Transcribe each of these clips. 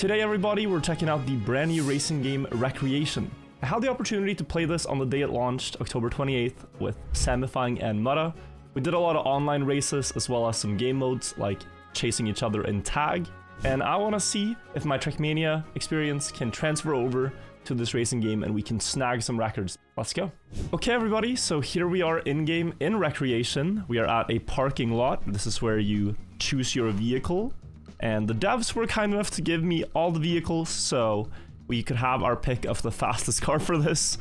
Today everybody, we're checking out the brand new racing game Recreation. I had the opportunity to play this on the day it launched, October 28th, with Samifying and Muta. We did a lot of online races as well as some game modes like chasing each other in tag. And I want to see if my Trackmania experience can transfer over to this racing game and we can snag some records. Let's go. Okay everybody, so here we are in-game in Recreation. We are at a parking lot. This is where you choose your vehicle. And the devs were kind enough to give me all the vehicles, so we could have our pick of the fastest car for this.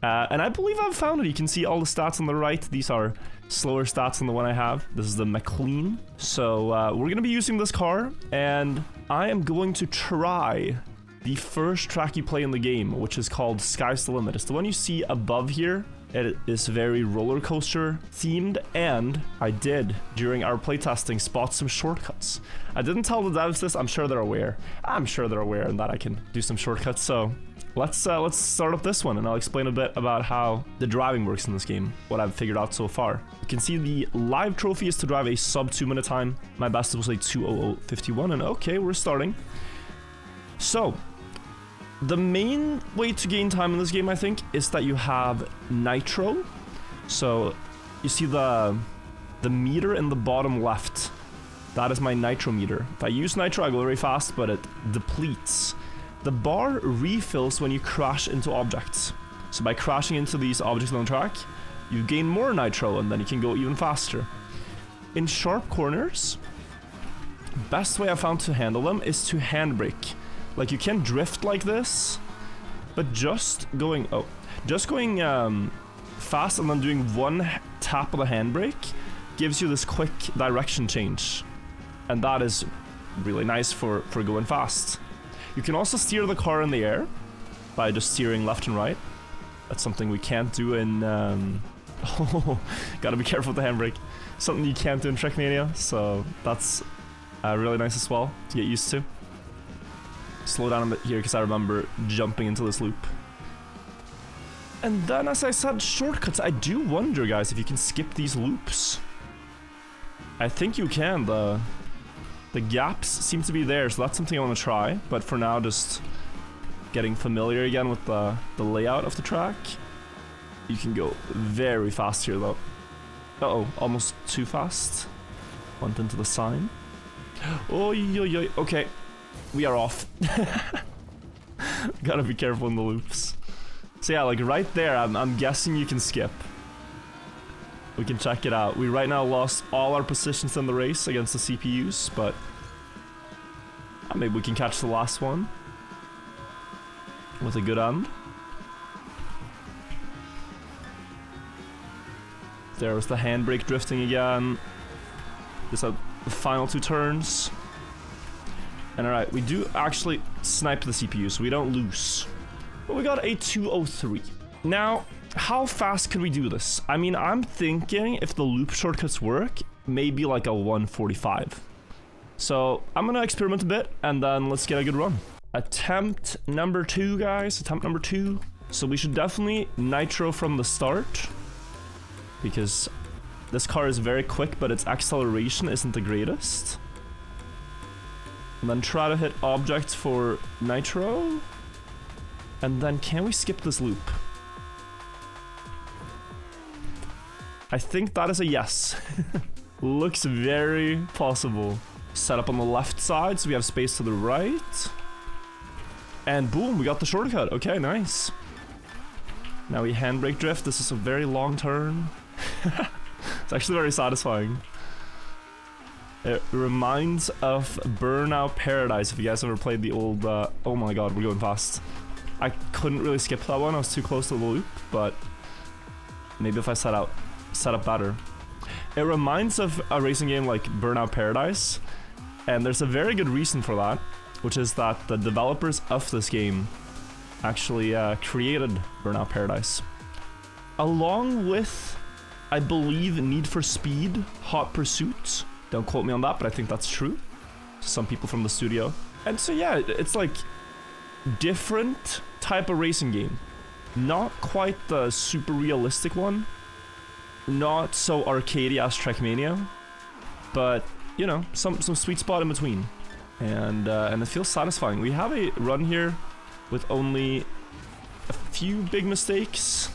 And I believe I've found it. You can see all the stats on the right. These are slower stats than the one I have. This is the McLean. So we're going to be using this car, and I am going to try the first track you play in the game, which is called Sky's the Limit. It's the one you see above here. It is very roller coaster themed, and I did, during our playtesting, spot some shortcuts. I didn't tell the devs this. I'm sure they're aware. I'm sure they're aware and that I can do some shortcuts. So let's start up this one, and I'll explain a bit about how the driving works in this game, what I've figured out so far. You can see the live trophy is to drive a sub 2 minute time. My best was like 2:00:51, and okay, we're starting. So the main way to gain time in this game, I think, is that you have nitro. So you see the meter in the bottom left. That is my nitro meter. If I use nitro, I go very fast, but it depletes. The bar refills when you crash into objects. So by crashing into these objects on the track, you gain more nitro, and then you can go even faster. In sharp corners, best way I found to handle them is to handbrake. Like, you can drift like this, but just going fast and then doing one tap of the handbrake gives you this quick direction change. And that is really nice for going fast. You can also steer the car in the air by just steering left and right. That's something we can't do in... oh, gotta be careful with the handbrake. Something you can't do in Trackmania, so that's really nice as well to get used to. Slow down a bit here because I remember jumping into this loop. And then, as I said, shortcuts. I do wonder, guys, if you can skip these loops. I think you can. The gaps seem to be there, so that's something I want to try. But for now, just getting familiar again with the layout of the track. You can go very fast here, though. Uh-oh, almost too fast. Went into the sign. Oh, okay. We are off. Gotta be careful in the loops. So yeah, like right there, I'm guessing you can skip. We can check it out. We right now lost all our positions in the race against the CPUs, but maybe we can catch the last one with a good end. There was the handbrake drifting again. Just the final two turns. And alright, we do actually snipe the CPU, so we don't lose. But we got a 2:03. Now, how fast could we do this? I mean, I'm thinking if the loop shortcuts work, maybe like a 1:45. So I'm gonna experiment a bit, and then let's get a good run. Attempt number 2, guys. Attempt number 2. So we should definitely nitro from the start, because this car is very quick, but its acceleration isn't the greatest. And then try to hit objects for nitro. And then can we skip this loop? I think that is a yes. Looks very possible. Set up on the left side so we have space to the right. And boom, we got the shortcut. Okay, nice. Now we handbrake drift. This is a very long turn. It's actually very satisfying. It reminds of Burnout Paradise, if you guys ever played the old, oh my god, we're going fast. I couldn't really skip that one, I was too close to the loop, but maybe if I set up better. It reminds of a racing game like Burnout Paradise, and there's a very good reason for that, which is that the developers of this game actually created Burnout Paradise. Along with, I believe, Need for Speed, Hot Pursuit. Don't quote me on that, but I think that's true. Some people from the studio. And so yeah, it's like different type of racing game. Not quite the super realistic one. Not so arcadey as Trackmania. But, you know, some sweet spot in between. And it feels satisfying. We have a run here with only a few big mistakes.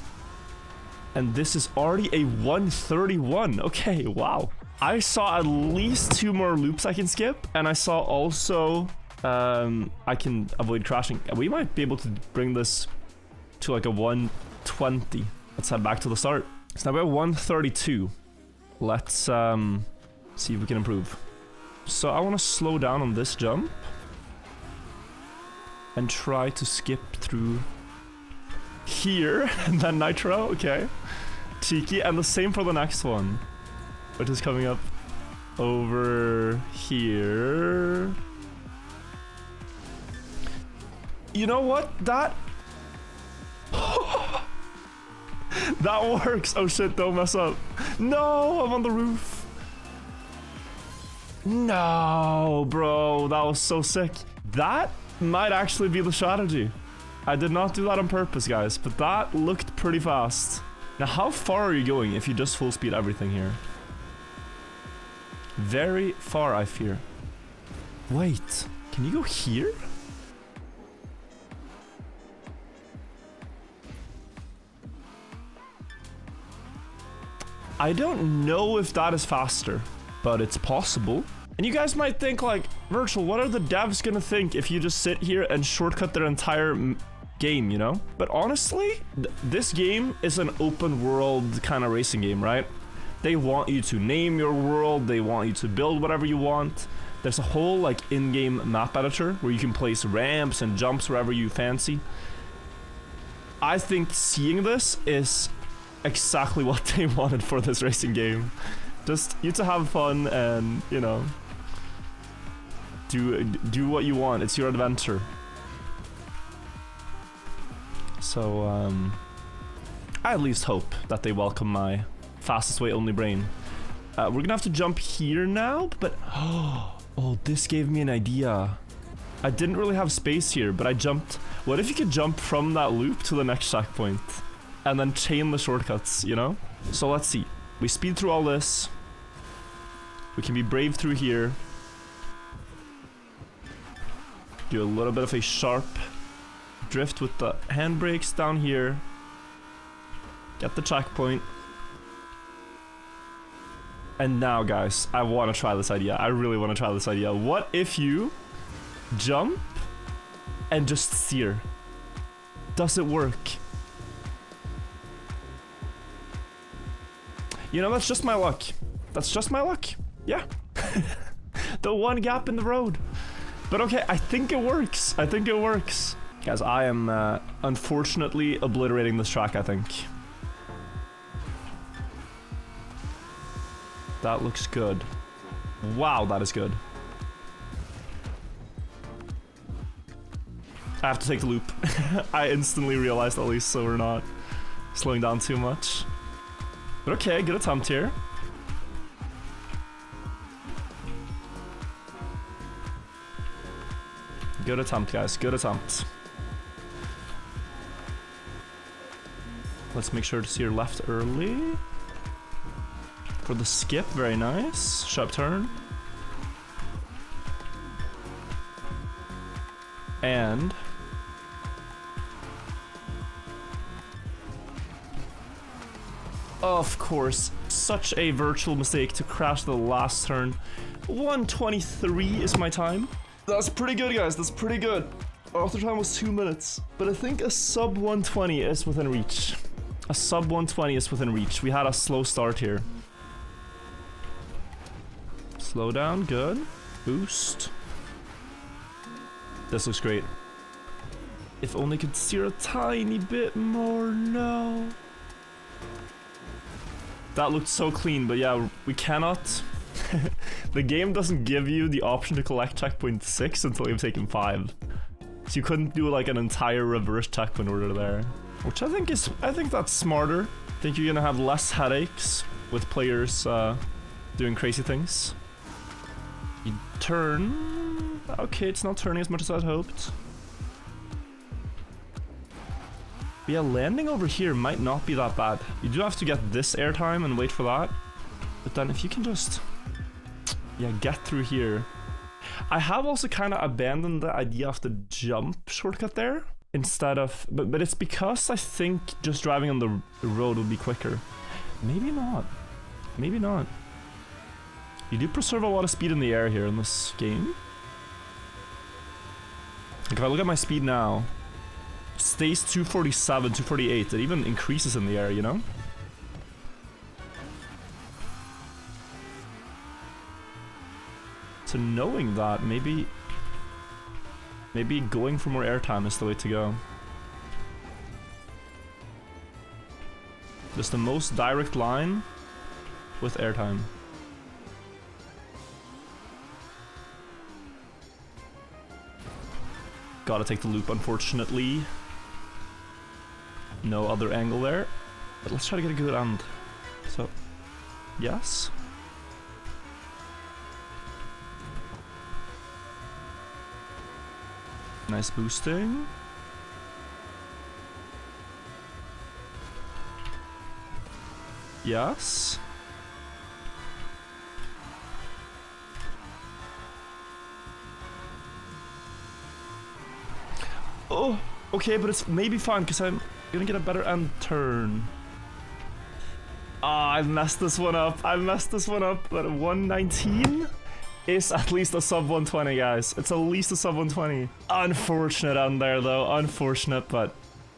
And this is already a 131. Okay, wow. I saw at least 2 more loops I can skip. And I saw also I can avoid crashing. We might be able to bring this to like a 120. Let's head back to the start. So now we're at 132. Let's see if we can improve. So I want to slow down on this jump and try to skip through here and then nitro. Okay, cheeky. And the same for the next one, which is coming up over here. You know what? That that works. Oh shit, don't mess up. No, I'm on the roof. No, bro, that was so sick. That might actually be the strategy. I did not do that on purpose, guys, but that looked pretty fast. Now, how far are you going if you just full speed everything here? Very far, I fear. Wait, can you go here? I don't know if that is faster, but it's possible. And you guys might think like, Virtual, what are the devs gonna think if you just sit here and shortcut their entire game, you know? But honestly, this game is an open world kind of racing game, right? They want you to name your world, they want you to build whatever you want. There's a whole like in-game map editor where you can place ramps and jumps wherever you fancy. I think seeing this is exactly what they wanted for this racing game. Just you to have fun and, you know, do what you want. It's your adventure. So I at least hope that they welcome my fastest way only brain. We're gonna have to jump here now, but oh, this gave me an idea. I didn't really have space here, but I jumped. What if you could jump from that loop to the next checkpoint and then chain the shortcuts, you know? So let's see. We speed through all this. We can be brave through here. Do a little bit of a sharp drift with the handbrakes down here. Get the checkpoint. And now, guys, I want to try this idea. I really want to try this idea. What if you jump and just steer? Does it work? You know, that's just my luck. That's just my luck. Yeah. The one gap in the road. But okay, I think it works. I think it works. Guys, I am unfortunately obliterating this track, I think. That looks good. Wow, that is good. I have to take the loop. I instantly realized, at least, so we're not slowing down too much. But okay, good attempt here. Good attempt, guys. Good attempt. Let's make sure to steer left early. For the skip, very nice. Sharp turn. And of course, such a virtual mistake to crash the last turn. 1:23 is my time. That's pretty good, guys. That's pretty good. Author time was 2 minutes, but I think a sub 120 is within reach. A sub 120 is within reach. We had a slow start here. Slow down, good. Boost. This looks great. If only could steer a tiny bit more, no. That looked so clean, but yeah, we cannot. The game doesn't give you the option to collect checkpoint 6 until you've taken 5. So you couldn't do like an entire reverse checkpoint order there. Which I think that's smarter. I think you're gonna have less headaches with players doing crazy things. You turn. Okay, it's not turning as much as I'd hoped. But yeah, landing over here might not be that bad. You do have to get this airtime and wait for that. But then if you can just, yeah, get through here. I have also kind of abandoned the idea of the jump shortcut there instead of, but it's because I think just driving on the road would be quicker. Maybe not. Maybe not. You do preserve a lot of speed in the air here in this game. Like if I look at my speed now, it stays 247, 248. It even increases in the air, you know? So knowing that, maybe going for more airtime is the way to go. Just the most direct line with airtime. Gotta take the loop, unfortunately. No other angle there. But let's try to get a good end. So, yes. Nice boosting. Yes. Oh, okay, but it's maybe fine because I'm gonna get a better end turn. Ah, I messed this one up. I messed this one up, but 119 is at least a sub 120, guys. It's at least a sub 120. Unfortunate end there, though. Unfortunate, but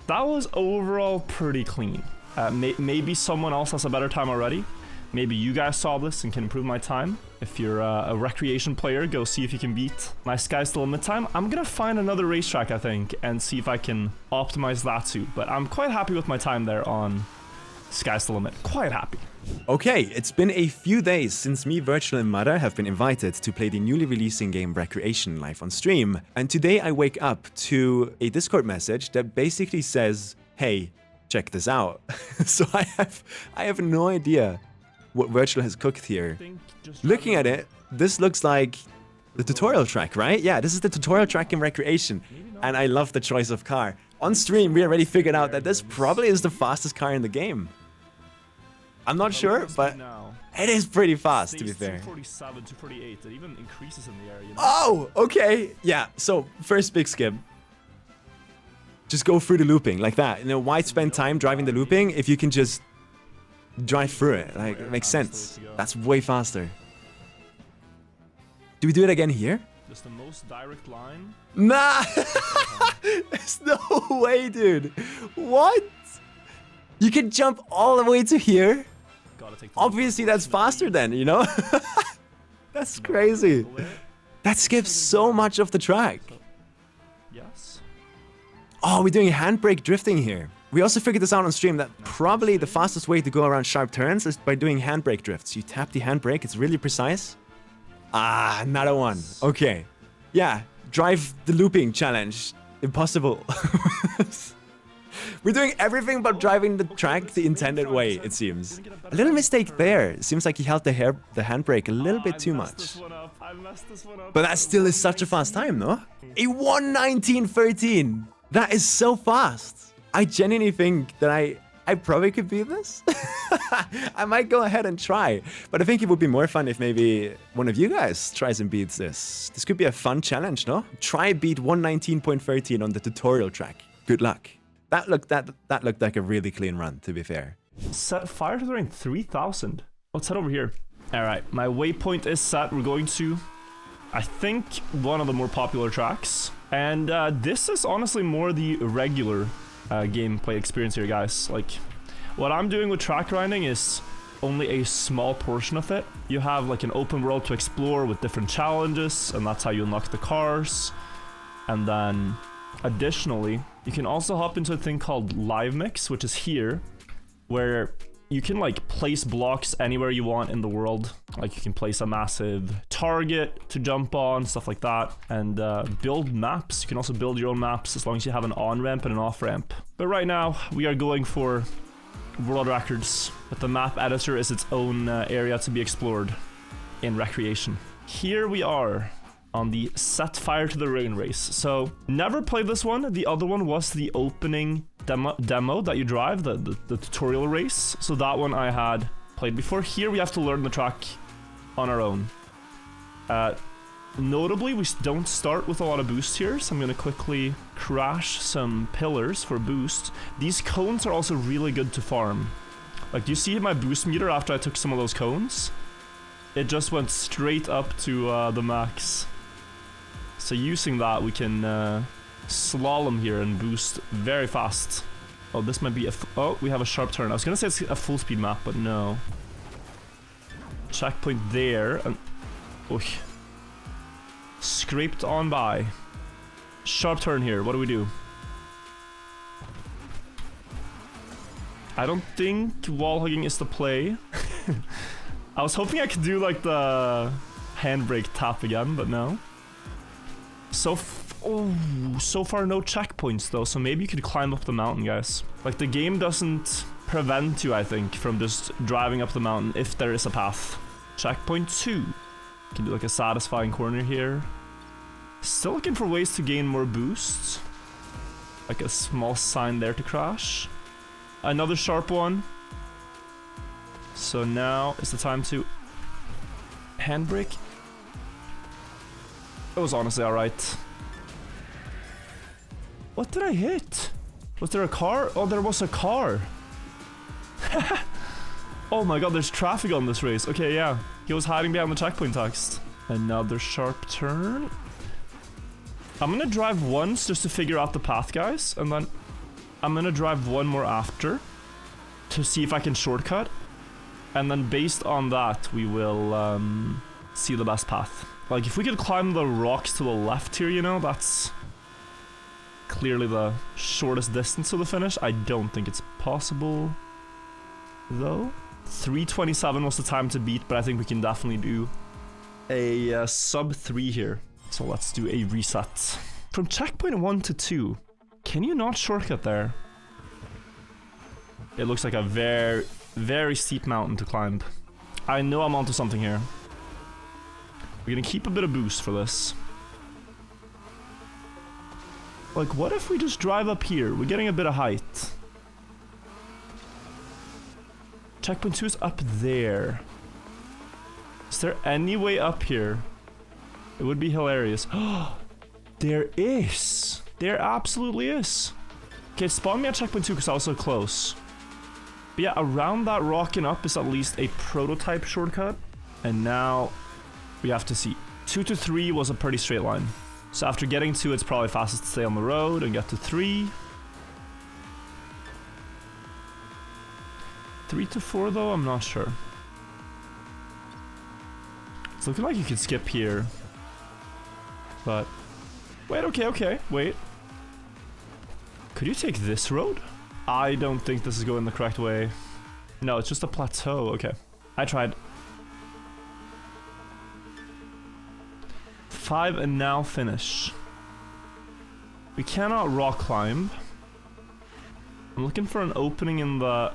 that was overall pretty clean. Maybe someone else has a better time already. Maybe you guys saw this and can improve my time. If you're a recreation player, go see if you can beat my Sky's the Limit time. I'm gonna find another racetrack, I think, and see if I can optimize that too. But I'm quite happy with my time there on Sky's the Limit. Quite happy. Okay, it's been a few days since me, Wirtual, and Muta have been invited to play the newly releasing game Recreation live on stream. And today I wake up to a Discord message that basically says, hey, check this out. So I have no idea what Wirtual has cooked here. Looking at it, this looks like the tutorial track, right? Yeah, this is the tutorial track in Recreation. And I love the choice of car. On stream, we already figured out that this probably is the fastest car in the game. I'm not sure, but it is pretty fast, to be fair. 247, 248. It even increases in the air, you know? Oh, okay. Yeah, so first big skip. Just go through the looping like that. You know, why spend time driving the looping if you can just drive through it? Like, it makes sense. That's way faster. Do we do it again here? Just the most direct line. Nah! There's no way, dude. What? You can jump all the way to here? Obviously, that's faster then, you know? That's crazy. That skips so much of the track. Yes. Oh, we're doing handbrake drifting here. We also figured this out on stream that probably the fastest way to go around sharp turns is by doing handbrake drifts. You tap the handbrake, it's really precise. Ah, another one. Okay. Yeah, drive the looping challenge. Impossible. We're doing everything but driving the track the intended way, it seems. A little mistake there. It seems like he held the handbrake a little bit too much. But that still is such a fast time, no? A 1:19.13. That is so fast. I genuinely think that I probably could beat this. I might go ahead and try. But I think it would be more fun if maybe one of you guys tries and beats this. This could be a fun challenge, no? Try beat 1:19.13 on the tutorial track. Good luck. That looked like a really clean run, to be fair. Set fire to the range 3000. Let's head over here. All right, my waypoint is set. We're going to, I think, one of the more popular tracks. And this is honestly more the regular gameplay experience here, guys. Like, what I'm doing with track grinding is only a small portion of it. You have like an open world to explore with different challenges, and that's how you unlock the cars. And then additionally, you can also hop into a thing called Live Mix, which is here, where you can like place blocks anywhere you want in the world. Like you can place a massive target to jump on, stuff like that, and build maps. You can also build your own maps as long as you have an on-ramp and an off-ramp. But right now, we are going for world records, but the map editor is its own area to be explored in Recreation. Here we are on the Set Fire to the Rain race. So, never played this one. The other one was the opening demo that you drive, the tutorial race. So that one I had played before. Here we have to learn the track on our own. Notably, we don't start with a lot of boost here, so I'm gonna quickly crash some pillars for boost. These cones are also really good to farm. Like, do you see my boost meter after I took some of those cones? It just went straight up to the max. So using that, we can slalom here and boost very fast. Oh, this might be a... oh, we have a sharp turn. I was gonna say it's a full speed map, but no. Checkpoint there, and... oh. Scraped on by. Sharp turn here. What do we do? I don't think wall hugging is the play. I was hoping I could do like the handbrake tap again, but no. So far no checkpoints though, so maybe you could climb up the mountain, guys. Like, the game doesn't prevent you, I think, from just driving up the mountain if there is a path. Checkpoint 2. Can do like a satisfying corner here. Still looking for ways to gain more boosts. Like a small sign there to crash. Another sharp one. So now is the time to handbrake. It was honestly alright. What did I hit? Was there a car? Oh, there was a car. Oh my god, there's traffic on this race. Okay, yeah. He was hiding behind the checkpoint text. Another sharp turn. I'm gonna drive once just to figure out the path, guys. And then I'm gonna drive one more after to see if I can shortcut. And then based on that, we will see the best path. Like, if we could climb the rocks to the left here, you know, that's clearly the shortest distance to the finish. I don't think it's possible, though. 3:27 was the time to beat, but I think we can definitely do a sub 3 here. So let's do a reset. From checkpoint 1 to 2, can you not shortcut there? It looks like a very, very steep mountain to climb. I know I'm onto something here. We're gonna keep a bit of boost for this. Like, what if we just drive up here? We're getting a bit of height. Checkpoint 2 is up there. Is there any way up here? It would be hilarious. There is! There absolutely is! Okay, spawn me at checkpoint 2 because I was so close. But yeah, around that rock and up is at least a prototype shortcut. And now we have to see. 2 to 3 was a pretty straight line. So after getting 2, it's probably fastest to stay on the road and get to 3. 3 to 4 though, I'm not sure. It's looking like you could skip here. But... wait, okay, wait. Could you take this road? I don't think this is going the correct way. No, it's just a plateau, okay. I tried. 5 and now finish. We cannot rock climb. I'm looking for an opening in the...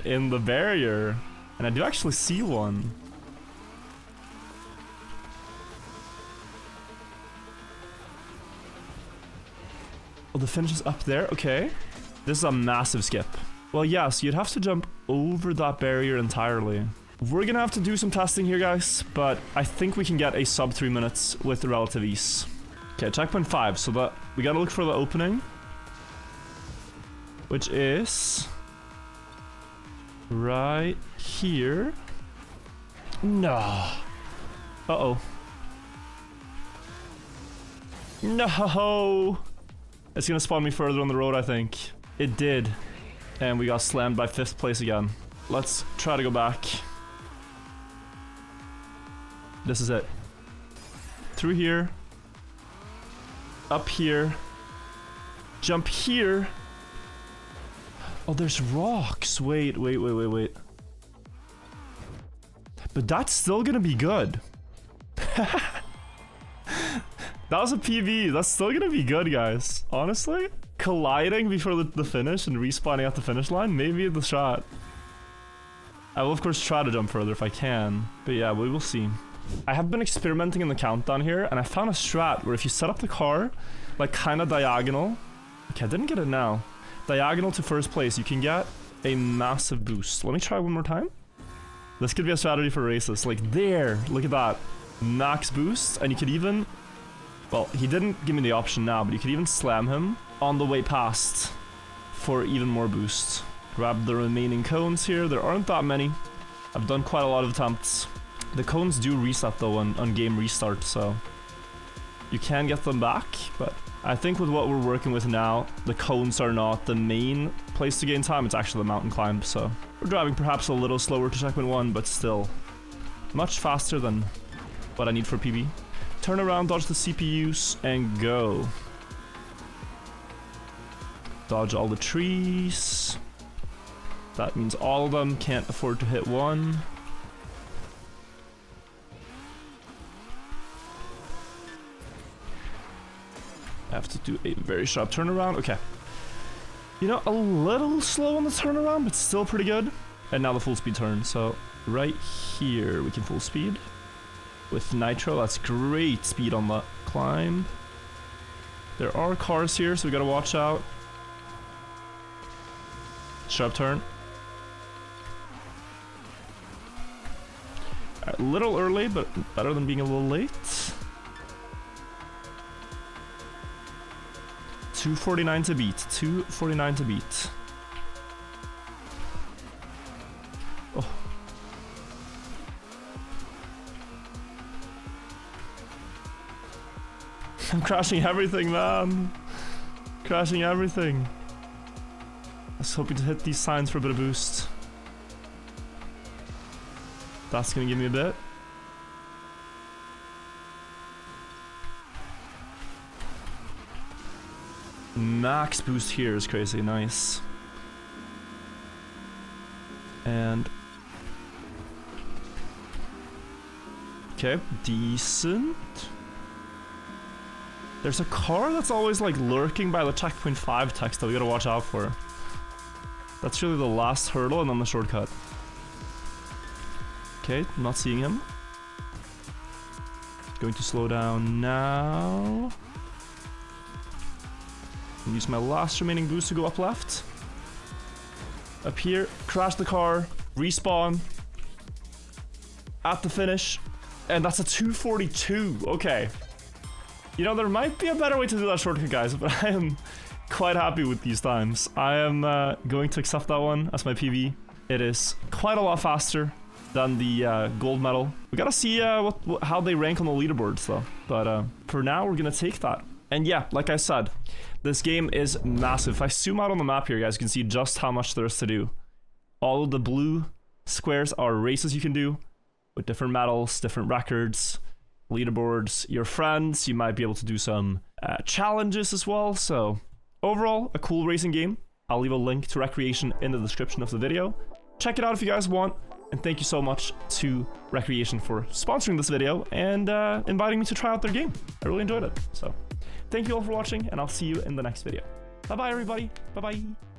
in the barrier. And I do actually see one. Oh, the finish is up there? Okay. This is a massive skip. Well, yeah, so you'd have to jump over that barrier entirely. We're gonna have to do some testing here, guys, but I think we can get a sub 3 minutes with relative ease. Okay, checkpoint 5, so that we gotta look for the opening. Which is... right here. No. Uh-oh. No! It's gonna spawn me further on the road, I think. It did. And we got slammed by 5th place again. Let's try to go back. This is it. Through here. Up here. Jump here. Oh, there's rocks. Wait. But that's still gonna be good. That was a PB. That's still gonna be good, guys. Honestly. Colliding before the finish and respawning at the finish line, maybe the shot. I will, of course, try to jump further if I can. But yeah, we will see. I have been experimenting in the countdown here, and I found a strat where if you set up the car, like, kind of diagonal. Okay, I didn't get it now. Diagonal to 1st place, you can get a massive boost. Let me try one more time. This could be a strategy for races. Like, there. Look at that. max boost, and you could even, well, he didn't give me the option now, but you could even slam him on the way past for even more boost. Grab the remaining cones here. There aren't that many. I've done quite a lot of attempts. The cones do reset though on game restart, so you can get them back, but I think with what we're working with now, the cones are not the main place to gain time, it's actually the mountain climb, so we're driving perhaps a little slower to checkpoint 1, but still much faster than what I need for PB. Turn around, dodge the CPUs, and go. Dodge all the trees. That means all of them can't afford to hit one. I have to do a very sharp turnaround. Okay. You know, a little slow on the turnaround, but still pretty good. And now the full speed turn. So right here we can full speed with nitro. That's great speed on the climb. There are cars here, so we gotta watch out. Sharp turn. A little early, but better than being a little late. 249 to beat. 249 to beat. Oh. I'm crashing everything, man. Crashing everything. I was hoping to hit these signs for a bit of boost. That's gonna give me a bit. Max boost here is crazy, nice. And okay, decent. There's a car that's always like lurking by the checkpoint 5 text that we gotta watch out for. That's really the last hurdle and then the shortcut. Okay, I'm not seeing him. Going to slow down now. Use my last remaining boost to go up left. Up here, crash the car, respawn. At the finish. And that's a 242, okay. You know, there might be a better way to do that shortcut, guys, but I am quite happy with these times. I am going to accept that one as my PB. It is quite a lot faster than the gold medal. We gotta see how they rank on the leaderboards though. But for now, we're gonna take that. And yeah, like I said, this game is massive. If I zoom out on the map here, guys, you can see just how much there is to do. All of the blue squares are races you can do with different medals, different records, leaderboards, your friends. You might be able to do some challenges as well. So overall, a cool racing game. I'll leave a link to Recreation in the description of the video. Check it out if you guys want. And thank you so much to Recreation for sponsoring this video and inviting me to try out their game. I really enjoyed it. So thank you all for watching, and I'll see you in the next video. Bye-bye, everybody. Bye-bye.